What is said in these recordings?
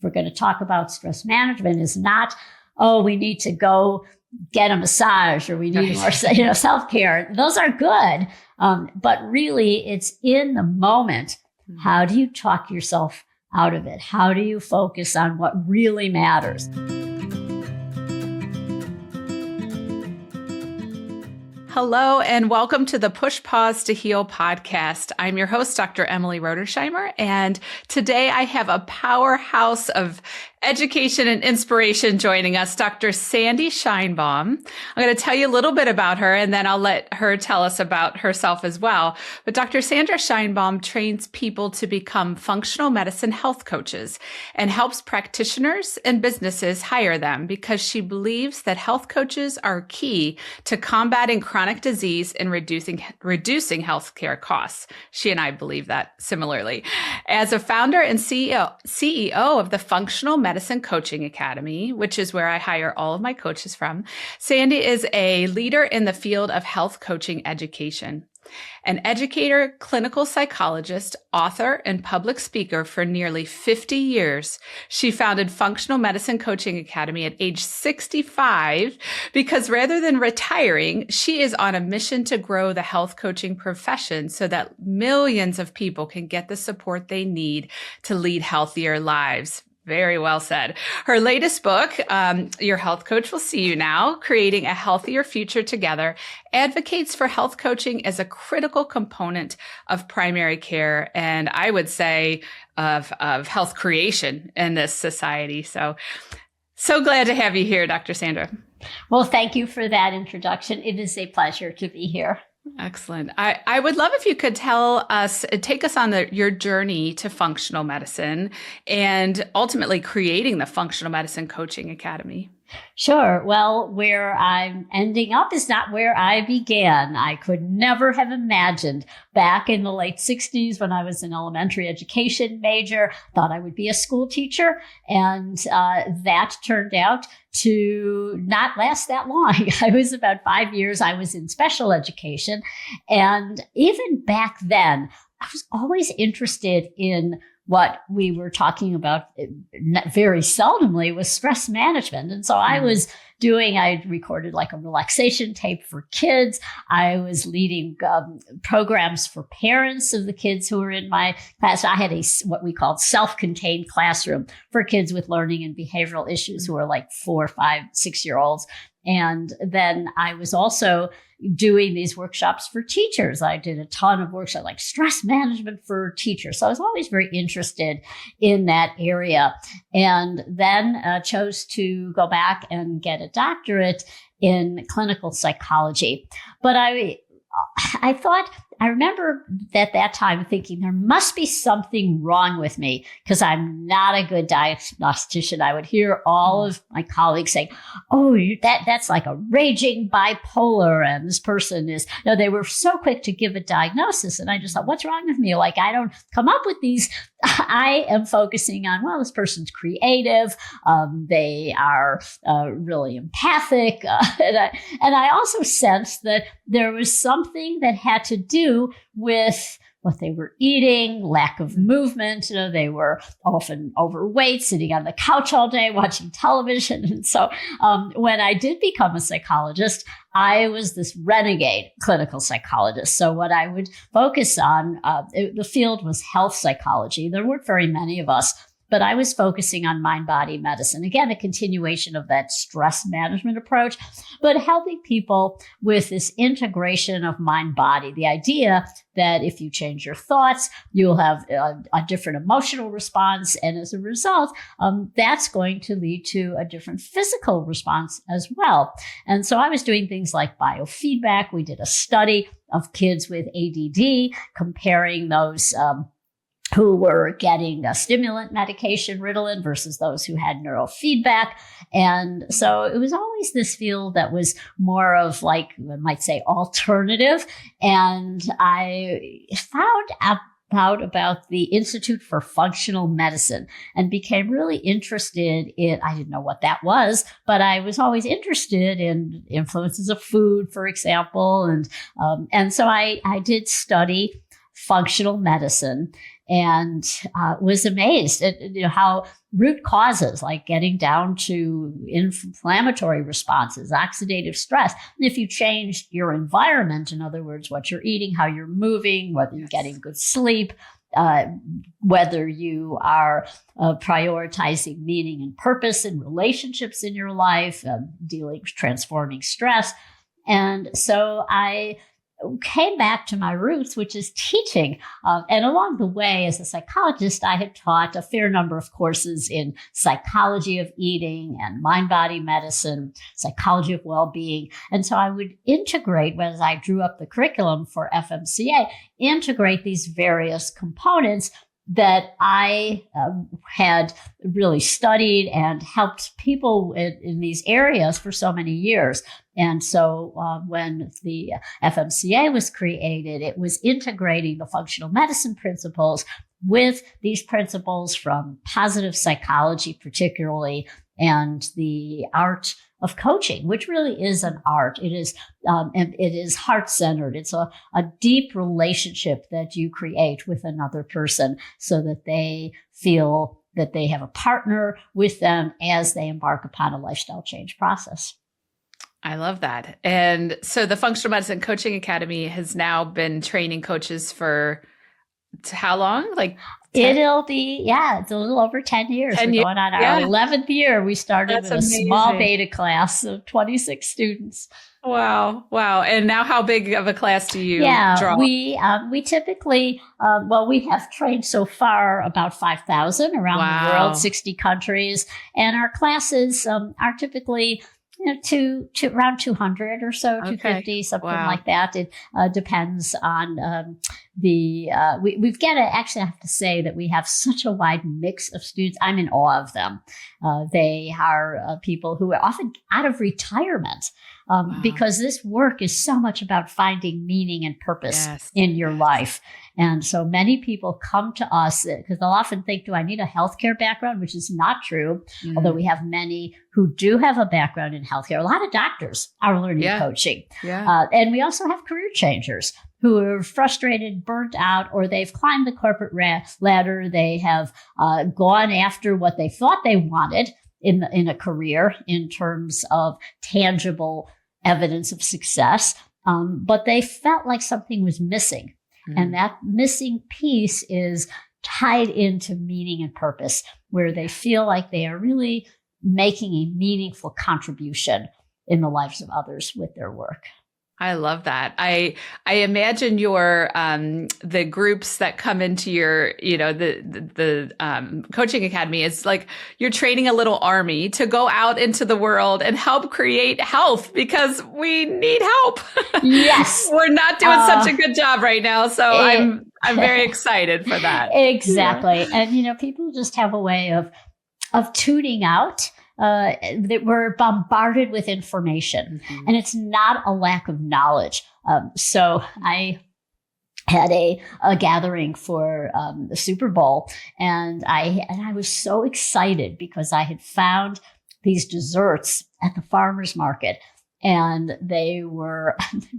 we're going to talk about stress management is not, oh, we need to go get a massage or we need more, self-care. Those are good. But really it's in the moment. How do you talk yourself out of it? How do you focus on what really matters? Hello, and welcome to the Push Pause to Heal podcast. I'm your host, Dr. Emily Rodersheimer, and today I have a powerhouse of education and inspiration joining us, Dr. Sandi Scheinbaum. I'm going to tell you a little bit about her, and then I'll let her tell us about herself as well. But Dr. Sandra Scheinbaum trains people to become functional medicine health coaches and helps practitioners and businesses hire them because she believes that health coaches are key to combating chronic disease and reducing healthcare costs. She and I believe that similarly. As a founder and CEO of the Functional Medicine Coaching Academy, which is where I hire all of my coaches from, Sandi is a leader in the field of health coaching education. An educator, clinical psychologist, author, and public speaker for nearly 50 years, she founded Functional Medicine Coaching Academy at age 65 because rather than retiring, she is on a mission to grow the health coaching profession so that millions of people can get the support they need to lead healthier lives. Very well said. Her latest book, Your Health Coach Will See You Now, Creating a Healthier Future Together, advocates for health coaching as a critical component of primary care, and I would say of health creation in this society. So glad to have you here, Dr. Sandra. Well, thank you for that introduction. It is a pleasure to be here. Excellent. I would love if you could take us on your journey to functional medicine and ultimately creating the Functional Medicine Coaching Academy. Sure. Well, where I'm ending up is not where I began. I could never have imagined back in the late 60s when I was an elementary education major, thought I would be a school teacher. And that turned out to not last that long. I was about 5 years. I was in special education. And even back then, I was always interested in what we were talking about very seldomly was stress management. And so I recorded like a relaxation tape for kids. I was leading programs for parents of the kids who were in my class. I had what we called self-contained classroom for kids with learning and behavioral issues who are like 4, 5, 6-year-olds. And then I was also doing these workshops for teachers. I did a ton of workshops like stress management for teachers. So I was always very interested in that area, and then chose to go back and get a doctorate in clinical psychology. But I remember at that time thinking there must be something wrong with me because I'm not a good diagnostician. I would hear all of my colleagues saying, oh, that's like a raging bipolar. And this person is, they were so quick to give a diagnosis. And I just thought, what's wrong with me? Like, I don't come up with these. I am focusing on, well, this person's creative. They are really empathic. And I also sensed that there was something that had to do with what they were eating, lack of movement. They were often overweight, sitting on the couch all day, watching television. And so when I did become a psychologist, I was this renegade clinical psychologist. So what I would focus on, the field was health psychology. There weren't very many of us, but I was focusing on mind-body medicine. Again, a continuation of that stress management approach, but helping people with this integration of mind-body. The idea that if you change your thoughts, you'll have a different emotional response. And as a result, that's going to lead to a different physical response as well. And so I was doing things like biofeedback. We did a study of kids with ADD, comparing those who were getting a stimulant medication, Ritalin, versus those who had neurofeedback. And so it was always this field that was more of like, I might say, alternative. And I found out about the Institute for Functional Medicine and became really interested in, I didn't know what that was, but I was always interested in influences of food, for example. And so I did study functional medicine. and was amazed at how root causes, like getting down to inflammatory responses, oxidative stress. And if you change your environment, in other words, what you're eating, how you're moving, whether you're getting good sleep, whether you are prioritizing meaning and purpose in relationships in your life, transforming stress. And so I came back to my roots, which is teaching. And along the way, as a psychologist, I had taught a fair number of courses in psychology of eating and mind-body medicine, psychology of well-being. And so I would integrate, as I drew up the curriculum for FMCA, integrate these various components that I had really studied and helped people in these areas for so many years. And so when the FMCA was created, it was integrating the functional medicine principles with these principles from positive psychology, particularly, and the art of coaching, which really is an art. It is heart-centered. It's a deep relationship that you create with another person so that they feel that they have a partner with them as they embark upon a lifestyle change process. I love that. And so the Functional Medicine Coaching Academy has now been training coaches for how long? Like 10? It'll be, it's a little over 10 years. 10 We're years. going on our 11th year. We started That's with amazing. a small beta class of 26 students. Wow. And now how big of a class do you draw? We typically, we have trained so far about 5,000 around the world, 60 countries. And our classes are typically to around 200 or so, 250, something like that. It depends on we've got to actually, I have to say that we have such a wide mix of students. I'm in awe of them. They are people who are often out of retirement because this work is so much about finding meaning and purpose in your life. And so many people come to us because they'll often think, do I need a healthcare background? Which is not true, although we have many who do have a background in healthcare. A lot of doctors are learning coaching. And we also have career changers who are frustrated, burnt out, or they've climbed the corporate ladder. They have gone after what they thought they wanted in a career in terms of tangible evidence of success, but they felt like something was missing. And that missing piece is tied into meaning and purpose, where they feel like they are really making a meaningful contribution in the lives of others with their work. I love that. I imagine your the groups that come into your the coaching academy is like you're training a little army to go out into the world and help create health because we need help. Yes, we're not doing such a good job right now, so I'm very excited for that. Exactly, and people just have a way of tuning out. That we're bombarded with information, and it's not a lack of knowledge. So I had a gathering for the Super Bowl, and I was so excited because I had found these desserts at the farmer's market. And they were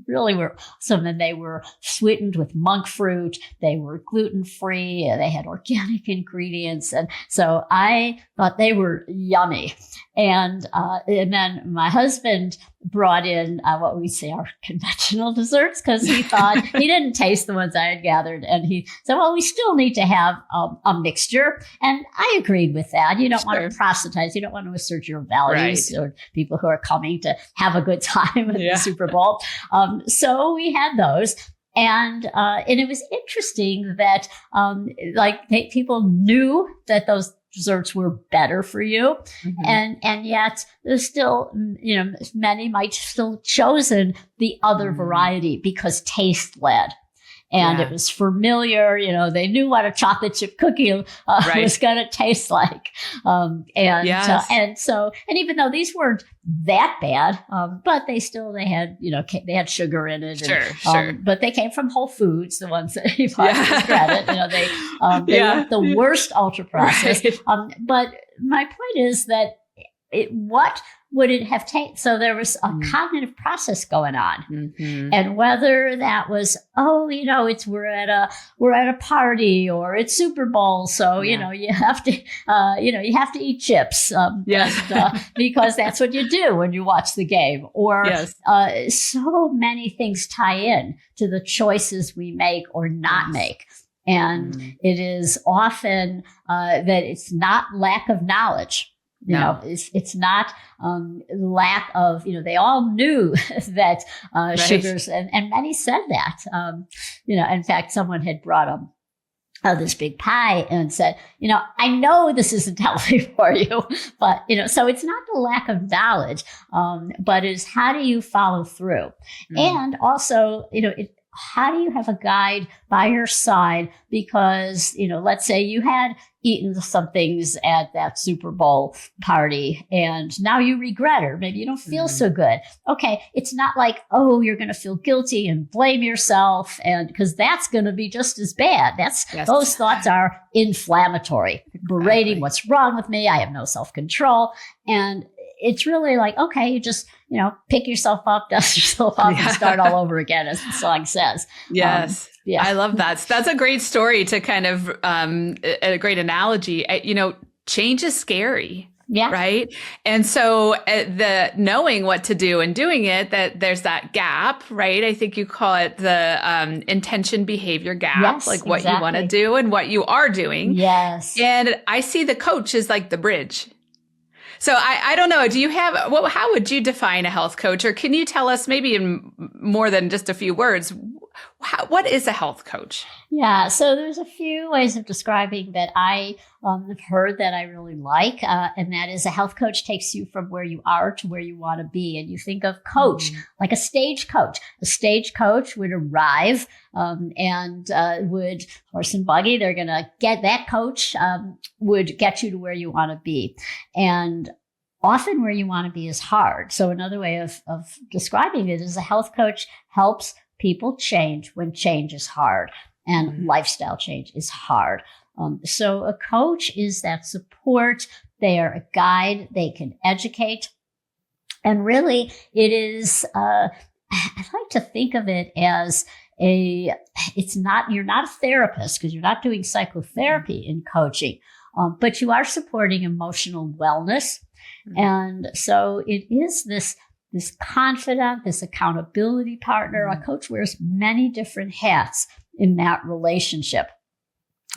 really were awesome. And they were sweetened with monk fruit. They were gluten-free. They had organic ingredients. And so I thought they were yummy. And then my husband brought in what we say are conventional desserts because he thought he didn't taste the ones I had gathered. And he said, well, we still need to have a mixture. And I agreed with that. You don't want to proselytize. You don't want to assert your values or people who are coming to have a good time at the Super Bowl. So we had those. And it was interesting that people knew that those desserts were better for you. And yet there's still, many might still chosen the other variety because taste led. And it was familiar, they knew what a chocolate chip cookie was going to taste like. And even though these weren't that bad, but they had, they had sugar in it. But they came from Whole Foods, the ones that he bought his credit. They weren't the worst ultra processed. But my point is that what would it have taken? So there was a cognitive process going on, and whether that was, we're at a party or it's Super Bowl, so you have to eat chips, because that's what you do when you watch the game. Or so many things tie in to the choices we make or not make. And it is often that it's not lack of knowledge. It's not lack of, they all knew that sugars, and many said that. In fact, someone had brought them this big pie and said, I know this isn't healthy for you, but, so it's not the lack of knowledge, but it's how do you follow through? And also, how do you have a guide by your side? Because, let's say you had eaten some things at that Super Bowl party and now you regret it, or maybe you don't feel so good. Okay. It's not like, you're going to feel guilty and blame yourself, and because that's going to be just as bad. Those thoughts are inflammatory, berating what's wrong with me. I have no self-control. And it's really like, okay, you just, pick yourself up, dust yourself off, and start all over again, as the song says. Yes. I love that. That's a great story to kind of, a great analogy. Change is scary. Yeah. Right. And so the knowing what to do and doing it, that there's that gap, right? I think you call it the intention behavior gap, like what you want to do and what you are doing. Yes. And I see the coach as like the bridge. So I don't know. Do you have, how would you define a health coach? Or can you tell us maybe in more than just a few words, what is a health coach? Yeah. So there's a few ways of describing that I have heard that I really like. And that is, a health coach takes you from where you are to where you want to be. And you think of coach like a stage coach. A stage coach would arrive and would horse and buggy. They're going to get that coach would get you to where you want to be. And often where you want to be is hard. So another way of describing it is a health coach helps people change when change is hard, and lifestyle change is hard. So a coach is that support. They are a guide. They can educate. And really it is, I like to think of it as you're not a therapist, because you're not doing psychotherapy in coaching, but you are supporting emotional wellness. And so it is this confidant, this accountability partner. A coach wears many different hats in that relationship.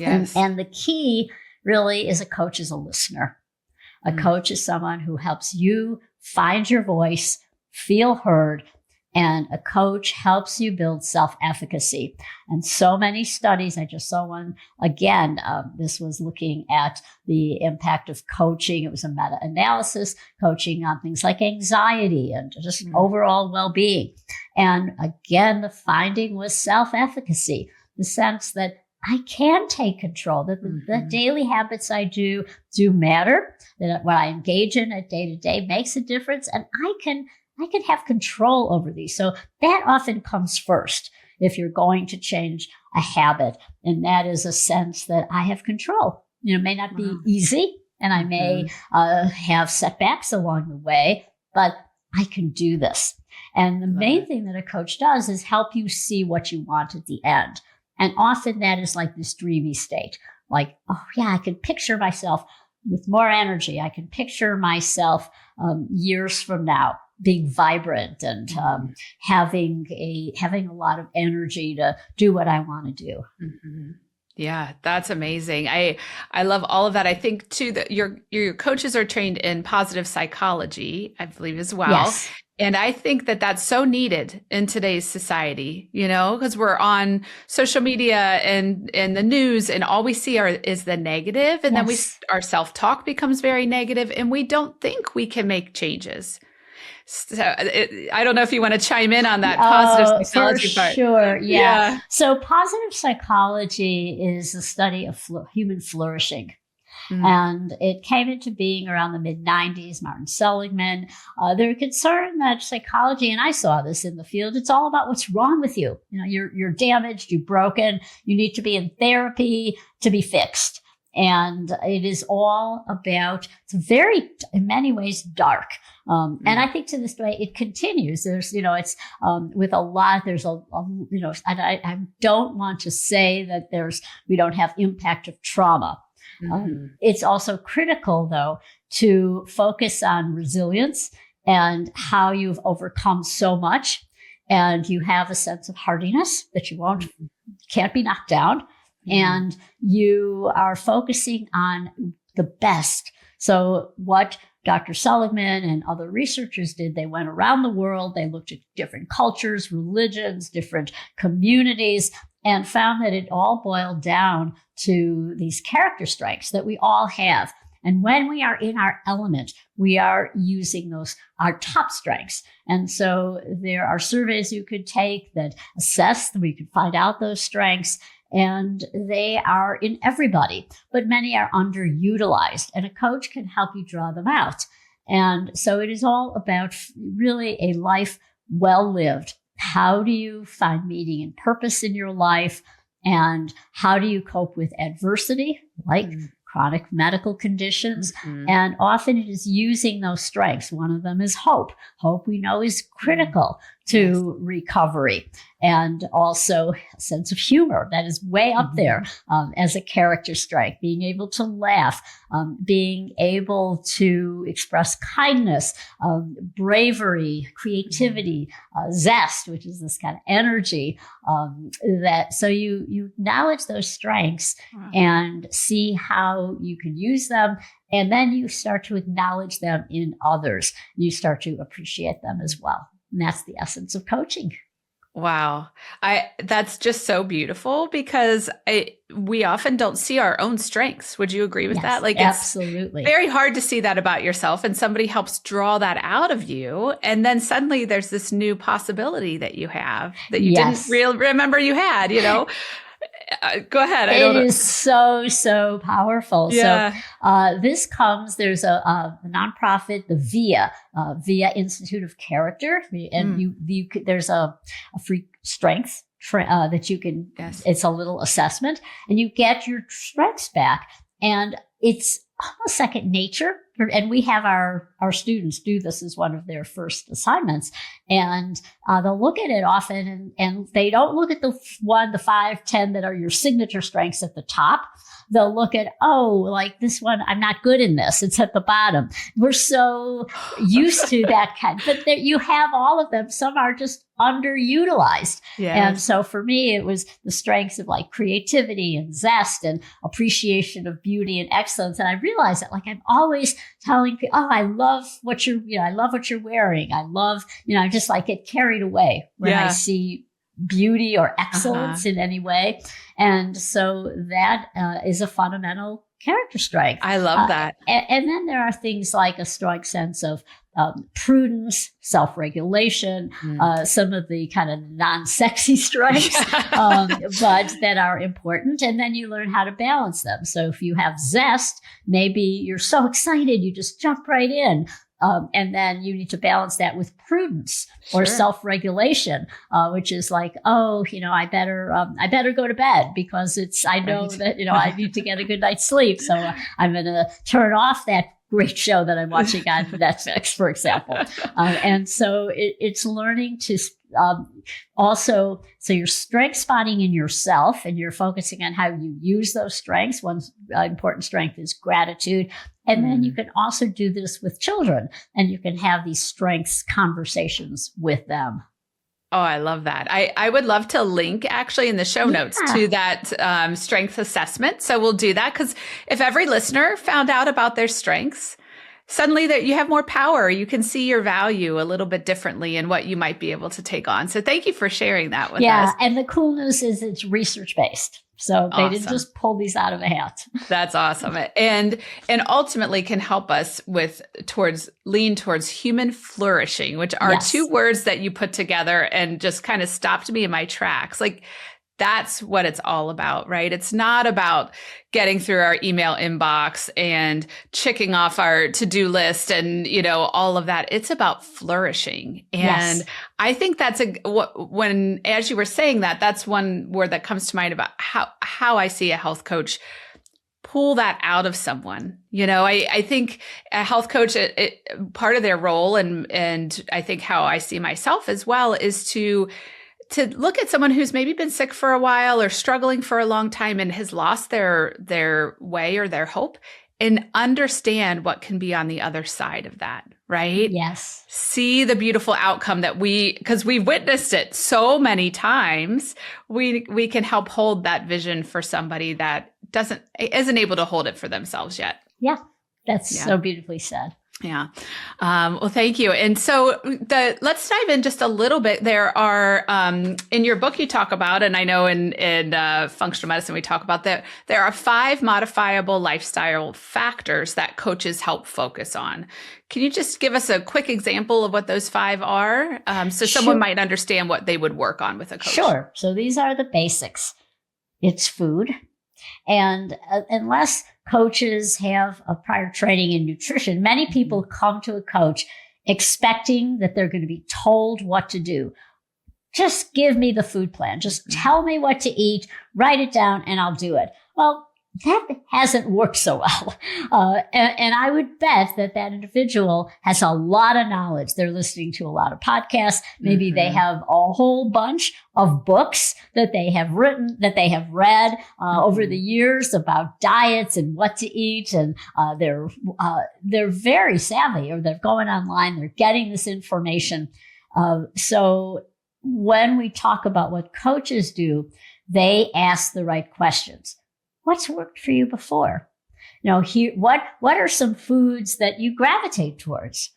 Yes. And the key really is, a coach is a listener. A coach is someone who helps you find your voice, feel heard, and a coach helps you build self-efficacy. And so many studies, I just saw one again. This was looking at the impact of coaching. It was a meta-analysis, coaching on things like anxiety and just overall well-being. And again, the finding was self-efficacy, the sense that I can take control, that the daily habits I do matter, that what I engage in at day to day makes a difference, and I can have control over these. So that often comes first if you're going to change a habit. And that is a sense that I have control. It may not be easy, and I may have setbacks along the way, but I can do this. And the main thing that a coach does is help you see what you want at the end. And often that is like this dreamy state. Like, oh yeah, I can picture myself with more energy. I can picture myself years from now being vibrant and having a lot of energy to do what I want to do. Yeah, that's amazing. I love all of that. I think too that your coaches are trained in positive psychology, I believe, as well. Yes. And I think that that's so needed in today's society, because we're on social media and the news, and all we see is the negative. And then our self-talk becomes very negative, and we don't think we can make changes. So I don't know if you want to chime in on that positive psychology part. Sure. Yeah. So positive psychology is the study of human flourishing. And it came into being around the mid-90s. Martin Seligman, they're concerned that psychology, and I saw this in the field, it's all about what's wrong with you. You're damaged, you're broken, you need to be in therapy to be fixed. And it is all about, it's very, in many ways, dark. And I think to this day, it continues. There's, it's with a lot, there's and I don't want to say that we don't have impact of trauma. It's also critical, though, to focus on resilience and how you've overcome so much. And you have a sense of hardiness that you can't be knocked down. And you are focusing on the best. So what Dr. Seligman and other researchers did, they went around the world, they looked at different cultures, religions, different communities, and found that it all boiled down to these character strengths that we all have. And when we are in our element, we are using our top strengths. And so there are surveys you could take that assess, we could find out those strengths. And they are in everybody, but many are underutilized, and a coach can help you draw them out. And so it is all about really a life well lived. How do you find meaning and purpose in your life? And how do you cope with adversity, like chronic medical conditions? And often it is using those strengths. One of them is hope. Hope, we know, is critical to recovery. And also a sense of humor that is way up there as a character strength. Being able to laugh, being able to express kindness, bravery, creativity, zest, which is this kind of energy. So you acknowledge those strengths and see how you can use them. And then you start to acknowledge them in others. You start to appreciate them as well. And that's the essence of coaching. Wow. That's just so beautiful because we often don't see our own strengths. Would you agree with that? Like, absolutely. It's very hard to see that about yourself, and somebody helps draw that out of you. And then suddenly there's this new possibility that you have that you didn't remember you had, Go ahead. It is so powerful. Yeah. So there's a nonprofit, the VIA Institute of Character, and there's a free strength that you can. Yes. It's a little assessment, and you get your strengths back, and it's almost second nature. And we have our students do this as one of their first assignments. And they'll look at it often, and they don't look at the 1, the 5, 10 that are your signature strengths at the top. They'll look at, like this one, I'm not good in this. It's at the bottom. We're so used to that kind. But you have all of them. Some are just underutilized. Yes. And so for me, it was the strengths of like creativity and zest and appreciation of beauty and excellence. And I realized that I'm always telling people, I love what you're wearing. I love, I just get carried away when I see beauty or excellence in any way. And so that is a fundamental character strength. I love that. And then there are things like a strong sense of prudence, self-regulation, some of the kind of non-sexy strengths, but that are important. And then you learn how to balance them. So if you have zest, maybe you're so excited, you just jump right in. And then you need to balance that with prudence or self-regulation, which is like, I better go to bed because I know that, I need to get a good night's sleep. So I'm going to turn off that great show that I'm watching on Netflix, for example. And so it's learning to also, so you're strength spotting in yourself and you're focusing on how you use those strengths. One important strength is gratitude. And then you can also do this with children, and you can have these strengths conversations with them. Oh, I love that. I would love to link actually in the show notes to that strength assessment. So we'll do that, because if every listener found out about their strengths, suddenly that you have more power. You can see your value a little bit differently and what you might be able to take on. So thank you for sharing that with us. Yeah. And the cool news is it's research-based. So they didn't just pull these out of a hat. That's awesome. And ultimately can help us lean towards human flourishing, which are two words that you put together and just kind of stopped me in my tracks. Like, that's what it's all about, right? It's not about getting through our email inbox and checking off our to-do list and, all of that. It's about flourishing. And I think that's as you were saying that, that's one word that comes to mind about how I see a health coach pull that out of someone. I think a health coach, part of their role, and I think how I see myself as well, is to look at someone who's maybe been sick for a while or struggling for a long time and has lost their way or their hope, and understand what can be on the other side of that, right? Yes. See the beautiful outcome because we've witnessed it so many times, we can help hold that vision for somebody that isn't able to hold it for themselves yet. Yeah, that's so beautifully said. Yeah. Well, thank you. And so let's dive in just a little bit. There are, in your book you talk about, and I know in functional medicine we talk about that, there are 5 modifiable lifestyle factors that coaches help focus on. Can you just give us a quick example of what those 5 are? So someone might understand what they would work on with a coach. Sure. So these are the basics. It's food. And unless coaches have a prior training in nutrition, many people come to a coach expecting that they're going to be told what to do. Just give me the food plan. Just tell me what to eat, write it down, and I'll do it. Well, that hasn't worked so well. And I would bet that individual has a lot of knowledge. They're listening to a lot of podcasts. Maybe they have a whole bunch of books that they have written, that they have read over the years about diets and what to eat. And they're very savvy, or they're going online. They're getting this information. So when we talk about what coaches do, they ask the right questions. What's worked for you before? What are some foods that you gravitate towards?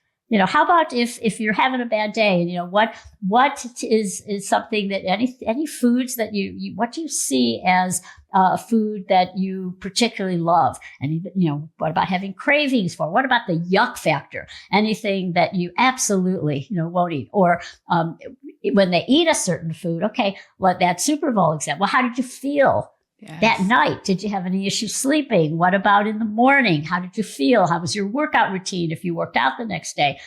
How about if you're having a bad day, and what is something that any foods that you what do you see as a food that you particularly love? And what about having cravings for? What about the yuck factor? Anything that you absolutely won't eat, or when they eat a certain food? Okay, that Super Bowl example. Well, how did you feel? Yes. That night? Did you have any issues sleeping? What about in the morning? How did you feel? How was your workout routine if you worked out the next day?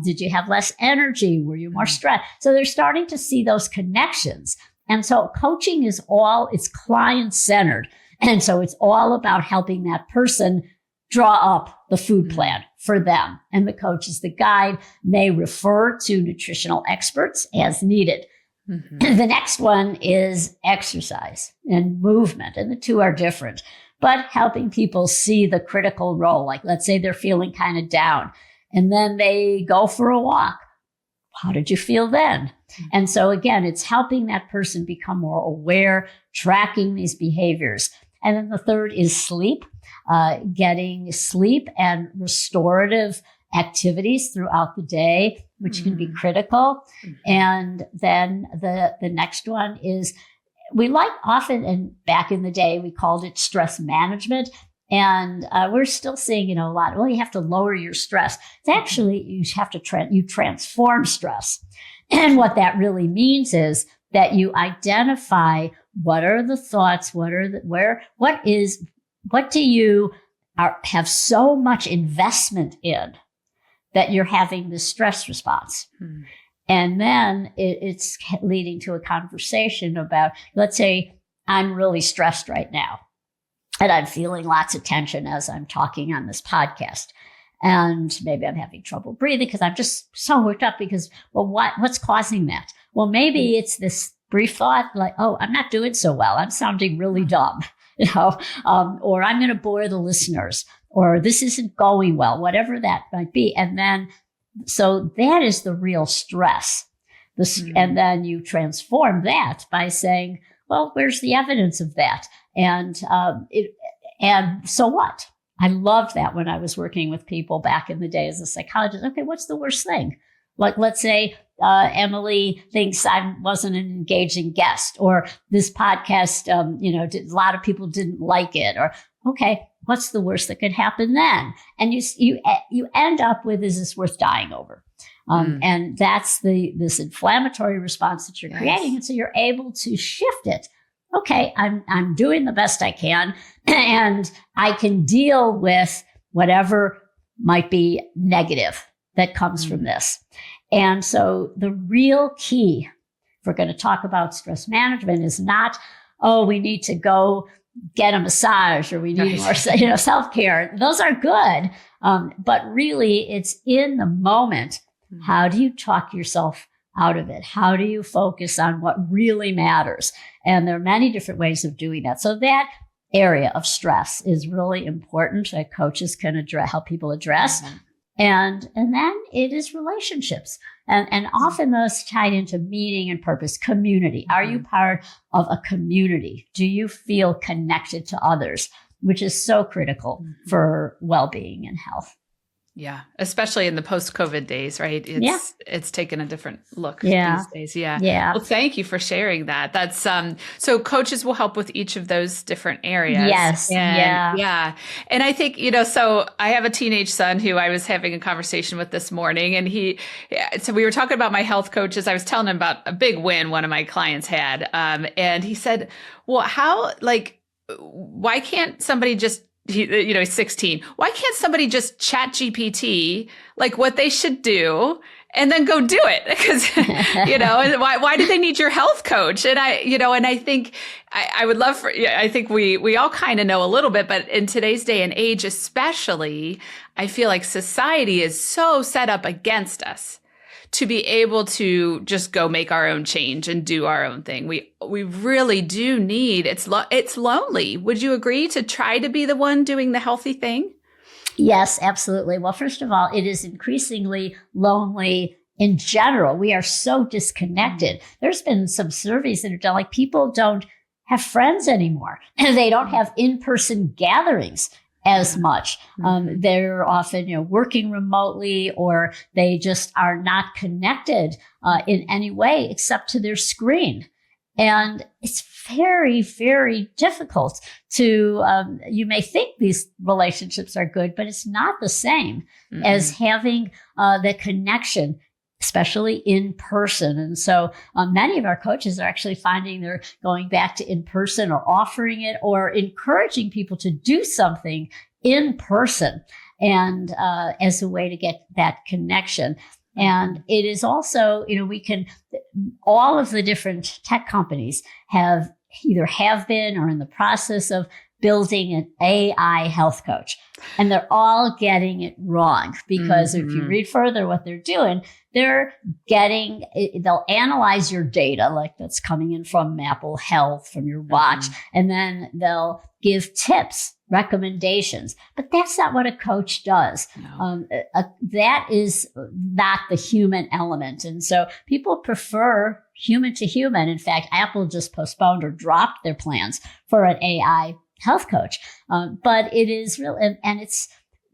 Did you have less energy? Were you more stressed? So they're starting to see those connections. And so coaching it's client-centered. And so it's all about helping that person draw up the food plan for them. And the coach is the guide, may refer to nutritional experts as needed. Mm-hmm. The next one is exercise and movement, and the two are different, but helping people see the critical role. Like, let's say they're feeling kind of down, and then they go for a walk. How did you feel then? Mm-hmm. And so again, it's helping that person become more aware, tracking these behaviors. And then the third is sleep, getting sleep and restorative activities throughout the day, which can be critical. Mm-hmm. And then the next one is, we often, and back in the day, we called it stress management. And we're still seeing, a lot, you have to lower your stress. It's actually, you have to you transform stress. And what that really means is that you identify what are the thoughts, what do you have so much investment in that you're having this stress response. Hmm. And then it's leading to a conversation about, let's say I'm really stressed right now, and I'm feeling lots of tension as I'm talking on this podcast. And maybe I'm having trouble breathing because I'm just so worked up because, what's causing that? Well, maybe it's this brief thought like, oh, I'm not doing so well. I'm sounding really dumb, or I'm going to bore the listeners, or this isn't going well, whatever that might be. And then, so that is the real stress. And then you transform that by saying, well, where's the evidence of that? And so what? I loved that when I was working with people back in the day as a psychologist. Okay, what's the worst thing? Like, let's say Emily thinks I wasn't an engaging guest, or this podcast, a lot of people didn't like it, or okay, what's the worst that could happen then? And you end up with, is this worth dying over? And that's this inflammatory response that you're creating, and so you're able to shift it. Okay, I'm doing the best I can, and I can deal with whatever might be negative that comes from this. And so the real key, if we're going to talk about stress management, is not, we need to go get a massage or we need more, self-care. Those are good. But really it's in the moment. How do you talk yourself out of it? How do you focus on what really matters? And there are many different ways of doing that. So that area of stress is really important that coaches can help people address. And then it is relationships. And often those tied into meaning and purpose, community. Are you part of a community? Do you feel connected to others, which is so critical for well-being and health? Yeah. Especially in the post-COVID days, right? It's taken a different look these days. Yeah. Well, thank you for sharing that. That's, so coaches will help with each of those different areas. Yes. Yeah. And I think, so I have a teenage son who I was having a conversation with this morning, and so we were talking about my health coaches. I was telling him about a big win one of my clients had. And he said, well, why can't somebody just, he's 16. Why can't somebody just chat GPT like what they should do and then go do it? Because, and why do they need your health coach? And I think I would love I think we all kind of know a little bit, but in today's day and age, especially, I feel like society is so set up against us to be able to just go make our own change and do our own thing. We really do need, it's lonely. Would you agree to try to be the one doing the healthy thing? Yes, absolutely. Well, first of all, it is increasingly lonely in general. We are so disconnected. There's been some surveys that are done, like people don't have friends anymore and they don't have in-person gatherings as much. They're often, working remotely, or they just are not connected in any way except to their screen. And it's very, very difficult to, you may think these relationships are good, but it's not the same as having the connection, especially in person. And so many of our coaches are actually finding they're going back to in person or offering it or encouraging people to do something in person and as a way to get that connection. And it is also, all of the different tech companies have been or in the process of building an AI health coach. And they're all getting it wrong because if you read further what they're doing, they'll analyze your data, like that's coming in from Apple Health, from your watch, and then they'll give tips, recommendations. But that's not what a coach does. No. That is not the human element. And so people prefer human to human. In fact, Apple just postponed or dropped their plans for an AI health coach. But it is real. And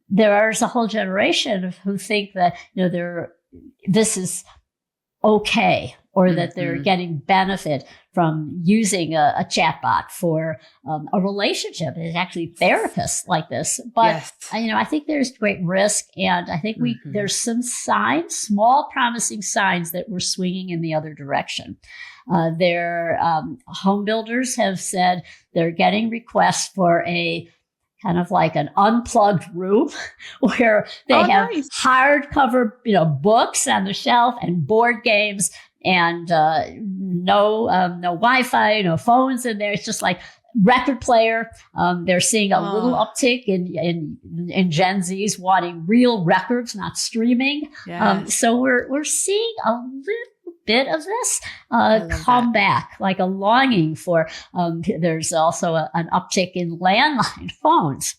there's a whole generation of who think that, this is okay, or that they're getting benefit from using a chatbot for a relationship. There's actually therapists like this. But, I think there's great risk. And I think there's some signs, small promising signs that we're swinging in the other direction. Home builders have said they're getting requests for a kind of like an unplugged room where they have hardcover, books on the shelf and board games and no Wi-Fi, no phones in there. It's just like record player. They're seeing a little uptick in Gen Z's wanting real records, not streaming. Yes. So we're seeing a little bit of this come back, like a longing for, there's also an uptick in landline phones.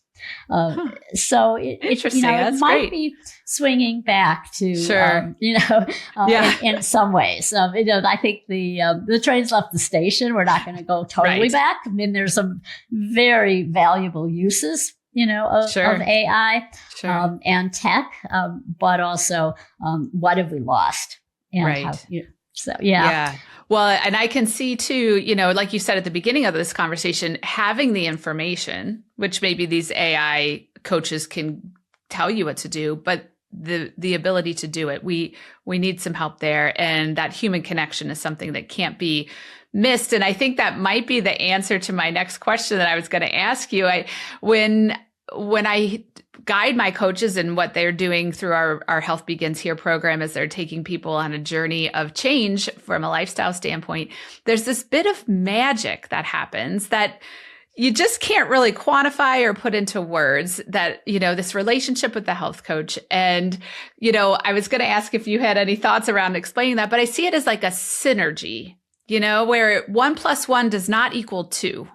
So it might be swinging back to, in some ways. I think the train's left the station. We're not going to go totally back. I mean, there's some very valuable uses, of AI and tech, but also what have we lost? And how, Well, and I can see too, like you said at the beginning of this conversation, having the information, which maybe these AI coaches can tell you what to do, but the ability to do it, we need some help there. And that human connection is something that can't be missed. And I think that might be the answer to my next question that I was going to ask you. When I guide my coaches in what they're doing through our Health Begins Here program as they're taking people on a journey of change from a lifestyle standpoint, there's this bit of magic that happens that, you just can't really quantify or put into words that, this relationship with the health coach. And, I was going to ask if you had any thoughts around explaining that, but I see it as like a synergy, where 1 + 1 does not equal 2.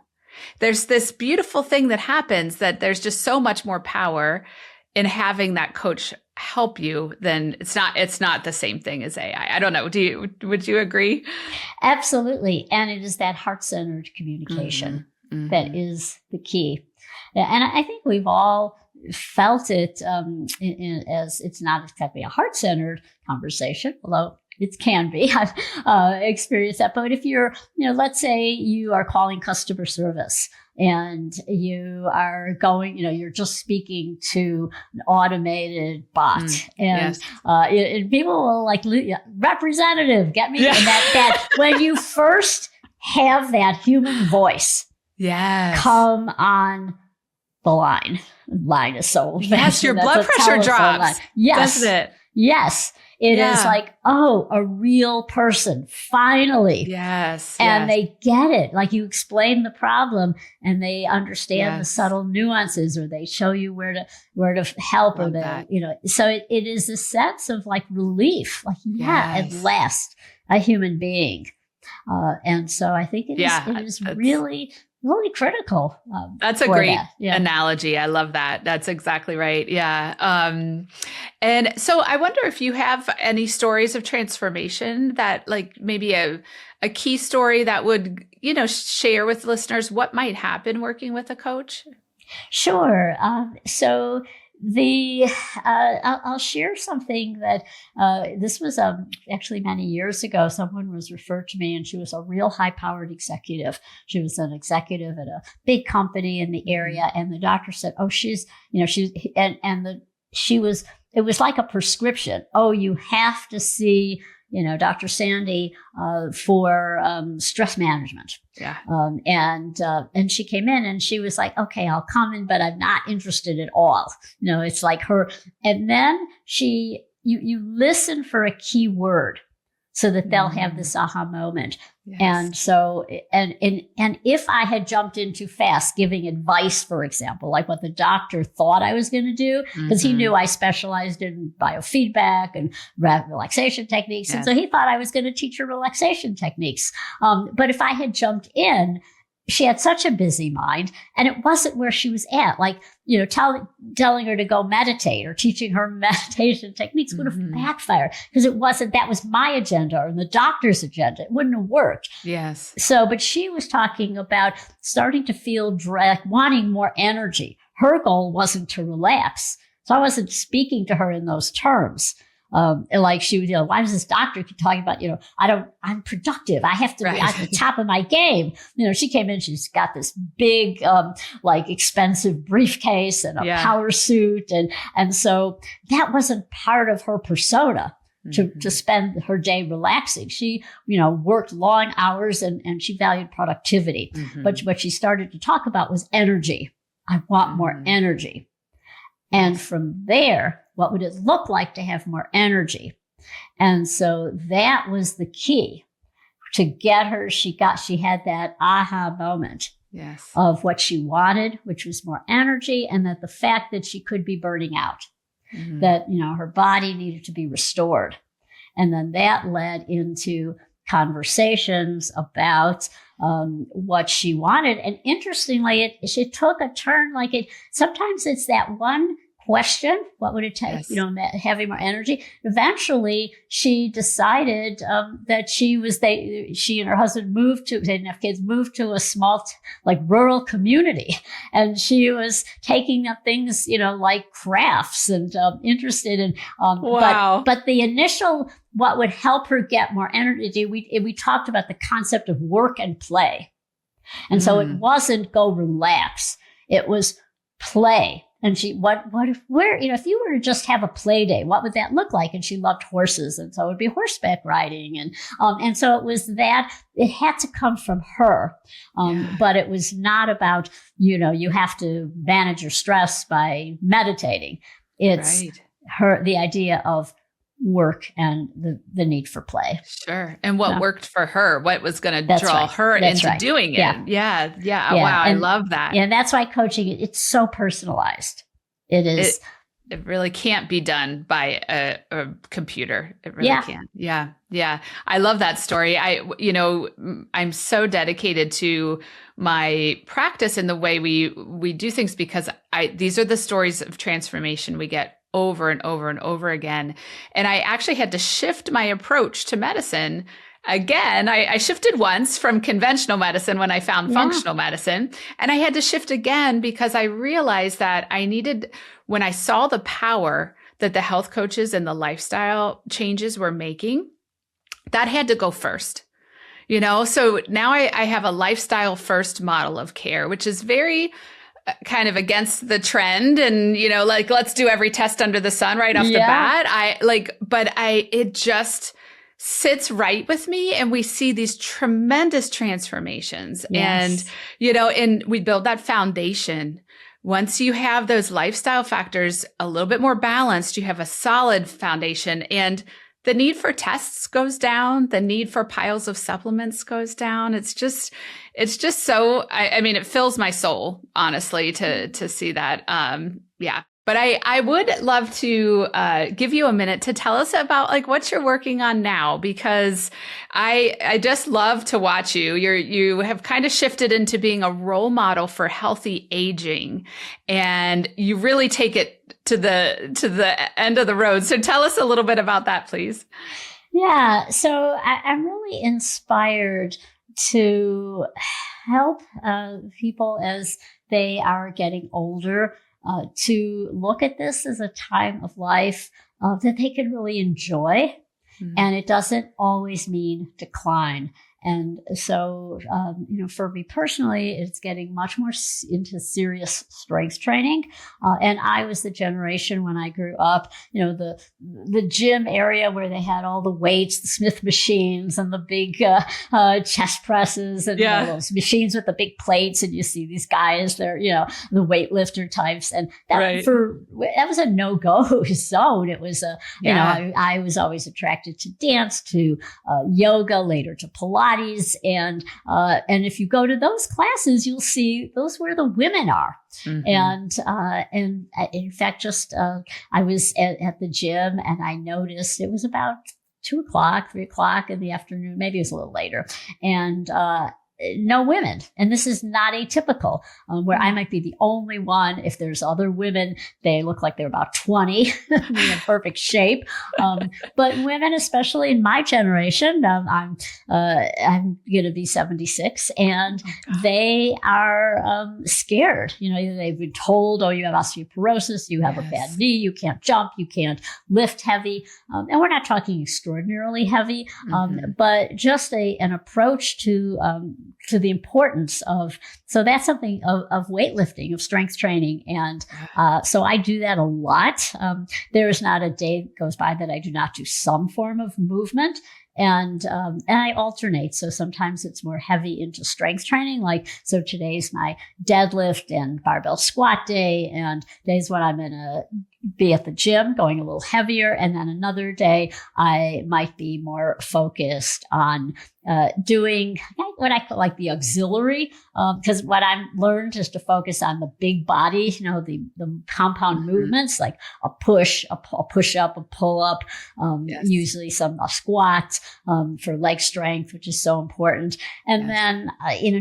There's this beautiful thing that happens that there's just so much more power in having that coach help you than it's not the same thing as AI. I don't know. Would you agree? Absolutely. And it is that heart-centered communication that is the key. And I think we've all felt it as it's not exactly a heart-centered conversation, although it can be. I've experienced that. But if you're, let's say you are calling customer service and you are going, you're just speaking to an automated bot and people will like, representative, get me. And that when you first have that human voice come on the line is so yes, your blood pressure drops. Yes. Doesn't it? Yes. It is like, oh, a real person, finally. Yes. And they get it. Like you explain the problem and they understand the subtle nuances, or they show you where to help. Love or that. So it is a sense of like relief, like, at last, a human being. And so I think it is really critical. That's a great analogy. I love that. That's exactly right. Yeah. And so I wonder if you have any stories of transformation that like maybe a key story that would, share with listeners what might happen working with a coach. Sure. So I'll share something that this was actually many years ago. Someone was referred to me, and she was a real high-powered executive. She was an executive at a big company in the area, and the doctor said, "Oh, it was like a prescription. Oh, you have to see." Dr. Sandi for stress management. Yeah. And she came in and she was like, okay, I'll come in, but I'm not interested at all. It's like her. And then you listen for a key word so that they'll have this aha moment. Yes. And so, and if I had jumped in too fast, giving advice, for example, like what the doctor thought I was going to do, because he knew I specialized in biofeedback and relaxation techniques. Yes. And so he thought I was going to teach her relaxation techniques. But if I had jumped in, she had such a busy mind, and it wasn't where she was at. Like, telling her to go meditate or teaching her meditation techniques would have backfired, because that was my agenda or the doctor's agenda. It wouldn't have worked. Yes. So, but she was talking about starting to feel wanting more energy. Her goal wasn't to relax. So I wasn't speaking to her in those terms. Like she was, why does this doctor keep talking about, I'm productive. I have to be at the top of my game. She came in, she's got this big, expensive briefcase and a power suit. And so that wasn't part of her persona to spend her day relaxing. She, worked long hours and she valued productivity. But what she started to talk about was energy. I want more energy. And from there, what would it look like to have more energy? And so that was the key to get her. She had that aha moment of what she wanted, which was more energy, and that the fact that she could be burning out, that, her body needed to be restored. And then that led into conversations about what she wanted. And interestingly, it took a turn. Sometimes it's that one question, what would it take, having more energy. Eventually, she decided that she and her husband they didn't have kids, moved to a small, rural community. And she was taking up things, like crafts and interested in, wow. But the initial, what would help her get more energy, we talked about the concept of work and play. And so it wasn't go relax. It was play. And if you were to just have a play day, what would that look like? And she loved horses. And so it would be horseback riding. And so it was that it had to come from her. But it was not about, you have to manage your stress by meditating. It's the idea of work and the need for play. Sure. And what worked for her, what was going to draw right. her That's into right. doing it. Yeah. Wow. I love that. Yeah. And that's why coaching, it's so personalized. It is. It really can't be done by a computer. It really can't. Yeah. Yeah. I love that story. I'm so dedicated to my practice in the way we do things because these are the stories of transformation we get over and over and over again. And I actually had to shift my approach to medicine. Again, I shifted once from conventional medicine when I found functional medicine. And I had to shift again because I realized that when I saw the power that the health coaches and the lifestyle changes were making, that had to go first. So now I have a lifestyle first model of care, which is very kind of against the trend and, let's do every test under the sun right off the bat. It just sits right with me and we see these tremendous transformations and we build that foundation. Once you have those lifestyle factors a little bit more balanced, you have a solid foundation and the need for tests goes down. The need for piles of supplements goes down. It's just so, it fills my soul, honestly, to see that. But I would love to give you a minute to tell us about what you're working on now, because I just love to watch you. You have kind of shifted into being a role model for healthy aging, and you really take it to the end of the road. So tell us a little bit about that, please. Yeah. So I'm really inspired to help people as they are getting older to look at this as a time of life that they can really enjoy. Mm-hmm. And it doesn't always mean decline. And so, for me personally, it's getting much more into serious strength training. And I was the generation when I grew up, the gym area where they had all the weights, the Smith machines and the big chest presses and those machines with the big plates. And you see these guys, they're, the weightlifter types. And that was a no-go zone. It was I was always attracted to dance, to yoga, later to Pilates. And if you go to those classes, you'll see those where the women are. Mm-hmm. And in fact, I was at the gym and I noticed it was about 2:00, 3:00 in the afternoon, maybe it was a little later. And, no women. And this is not atypical, where I might be the only one. If there's other women, they look like they're about 20, in perfect shape. But women, especially in my generation, I'm going to be 76, and they are scared. They've been told, oh, you have osteoporosis, you have a bad knee, you can't jump, you can't lift heavy. And we're not talking extraordinarily heavy, but just an approach to the importance of, so that's something of weightlifting, of strength training. And so I do that a lot. There is not a day that goes by that I do not do some form of movement. And I alternate. So sometimes it's more heavy into strength training. So today's my deadlift and barbell squat day, and days when I'm going to be at the gym going a little heavier. And then another day I might be more focused on doing what I call the auxiliary, because what I've learned is to focus on the big body, the compound movements, like a push up, a pull up, usually some squats for leg strength, which is so important. And then,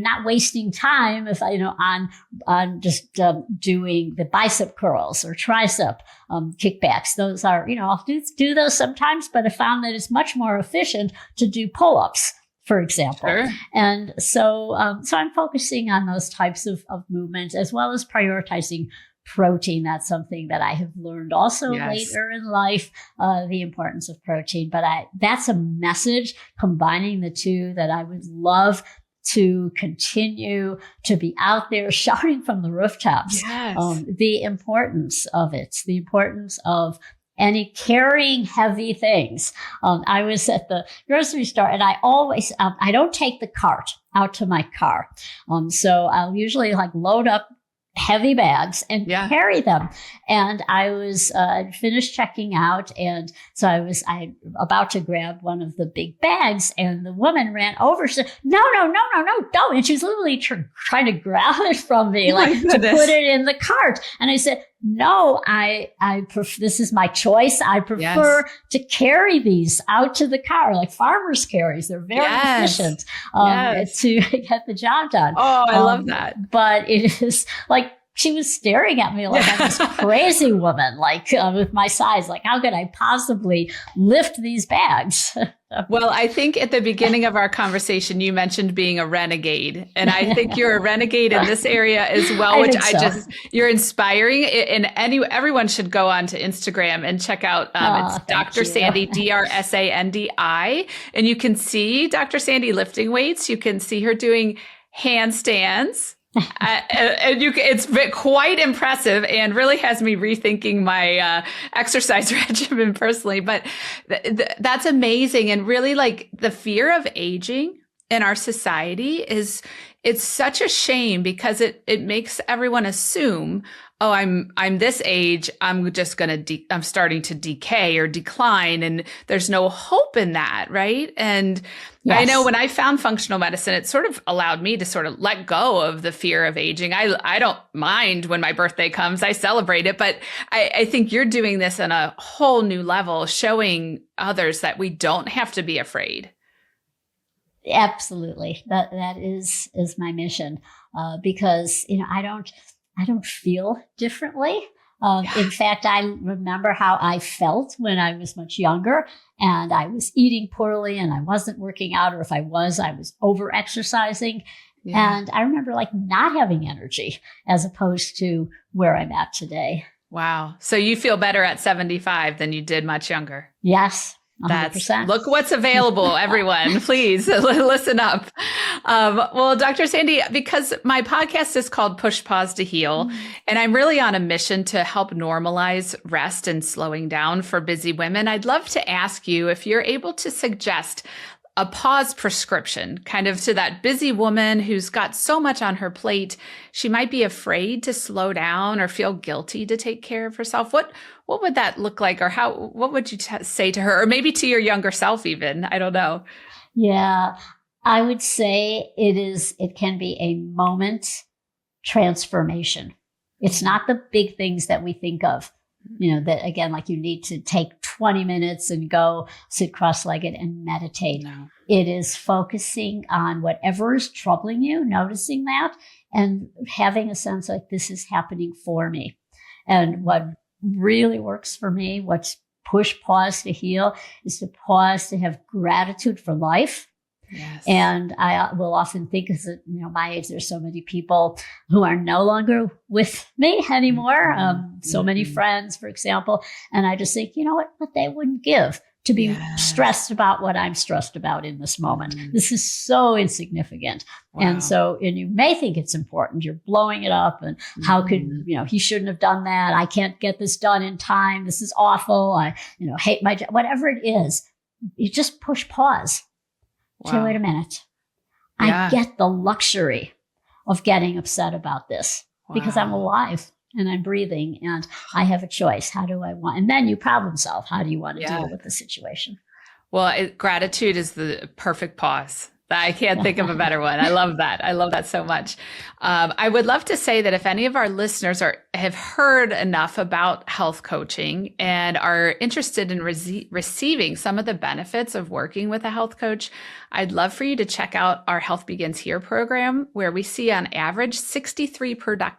not wasting time if on just doing the bicep curls or tricep kickbacks. Those are, I'll do those sometimes, but I found that it's much more efficient to do pull-ups, for example. Sure. And so I'm focusing on those types of movements, as well as prioritizing protein. That's something that I have learned also later in life, the importance of protein. But that's a message combining the two that I would love to continue to be out there shouting from the rooftops. Yes. The importance of it, the importance of carrying heavy things. I was at the grocery store, and I always, I don't take the cart out to my car. So I'll usually load up heavy bags and Yeah. carry them. And I was finished checking out. And so I about to grab one of the big bags, and the woman ran over. She said, no, don't. And she was literally trying to grab it from me, Oh like my to goodness. put it in the cart. And I said, no, this is my choice. I prefer to carry these out to the car, like farmers carries. They're very efficient to get the job done. Oh, I love that. But it is like, she was staring at me like I'm this crazy woman, like with my size. Like, how could I possibly lift these bags? Well, I think at the beginning of our conversation, you mentioned being a renegade. And I think you're a renegade in this area as well, which you're inspiring. And everyone should go on to Instagram and check out, it's Dr. Sandi, DrSandi. And you can see Dr. Sandi lifting weights. You can see her doing handstands. And it's quite impressive and really has me rethinking my exercise regimen personally. But that's amazing. And really, like, the fear of aging in our society it's such a shame, because it makes everyone assume, oh, I'm this age, I'm just I'm starting to decay or decline, and there's no hope in that, right? And yes. I know when I found functional medicine, it sort of allowed me to sort of let go of the fear of aging. I don't mind when my birthday comes, I celebrate it, but I think you're doing this on a whole new level, showing others that we don't have to be afraid. Absolutely. That is my mission, because, I don't feel differently. In fact, I remember how I felt when I was much younger, and I was eating poorly, and I wasn't working out, or if I was over exercising. Yeah. And I remember like not having energy as opposed to where I'm at today. Wow. So you feel better at 75 than you did much younger? Yes. 100%. Look what's available, everyone. Please listen up. Well, Dr. Sandi, because my podcast is called Push Pause to Heal, and I'm really on a mission to help normalize rest and slowing down for busy women, I'd love to ask you if you're able to suggest a pause prescription, kind of to that busy woman who's got so much on her plate. She might be afraid to slow down or feel guilty to take care of herself. What would that look like? Or what would you say to her? Or maybe to your younger self even? I don't know. Yeah, I would say it can be a moment transformation. It's not the big things that we think of. That again, like you need to take 20 minutes and go sit cross-legged and meditate. No. It is focusing on whatever is troubling you, noticing that, and having a sense like this is happening for me. And what really works for me, what's push pause to heal, is to pause to have gratitude for life. Yes. And I will often think, as my age, there's so many people who are no longer with me anymore. So many friends, for example. And I just think, what they wouldn't give to be stressed about what I'm stressed about in this moment. This is so insignificant. Wow. And you may think it's important. You're blowing it up. And how could, he shouldn't have done that. I can't get this done in time. This is awful. I, hate my job. Whatever it is, you just push pause. Wow. So wait a minute. Yeah. I get the luxury of getting upset about this because I'm alive and I'm breathing and I have a choice. How do I want? And then you problem solve. How do you want to deal with the situation? Well, gratitude is the perfect pause. I can't think of a better one. I love that. I love that so much. I would love to say that if any of our listeners have heard enough about health coaching and are interested in receiving some of the benefits of working with a health coach, I'd love for you to check out our Health Begins Here program, where we see on average 63%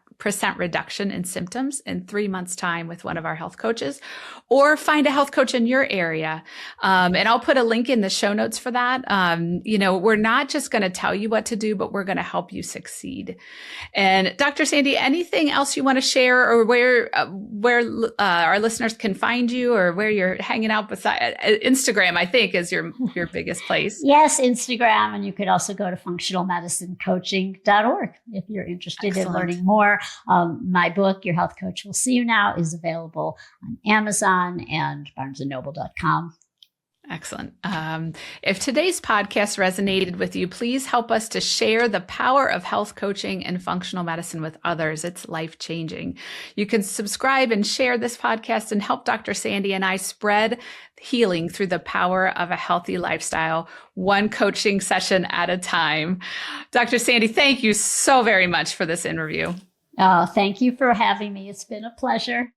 reduction in symptoms in 3 months' time with one of our health coaches, or find a health coach in your area. And I'll put a link in the show notes for that. We're not just going to tell you what to do, but we're going to help you succeed. And Dr. Sandi, anything else you want to share, or where our listeners can find you, or where you're hanging out beside Instagram, I think, is your biggest place. Yes, Instagram. And you could also go to functionalmedicinecoaching.org if you're interested in learning more. My book, Your Health Coach Will See You Now, is available on Amazon and barnesandnoble.com. Excellent. If today's podcast resonated with you, please help us to share the power of health coaching and functional medicine with others. It's life-changing. You can subscribe and share this podcast and help Dr. Sandi and I spread healing through the power of a healthy lifestyle, one coaching session at a time. Dr. Sandi, thank you so very much for this interview. Oh, thank you for having me. It's been a pleasure.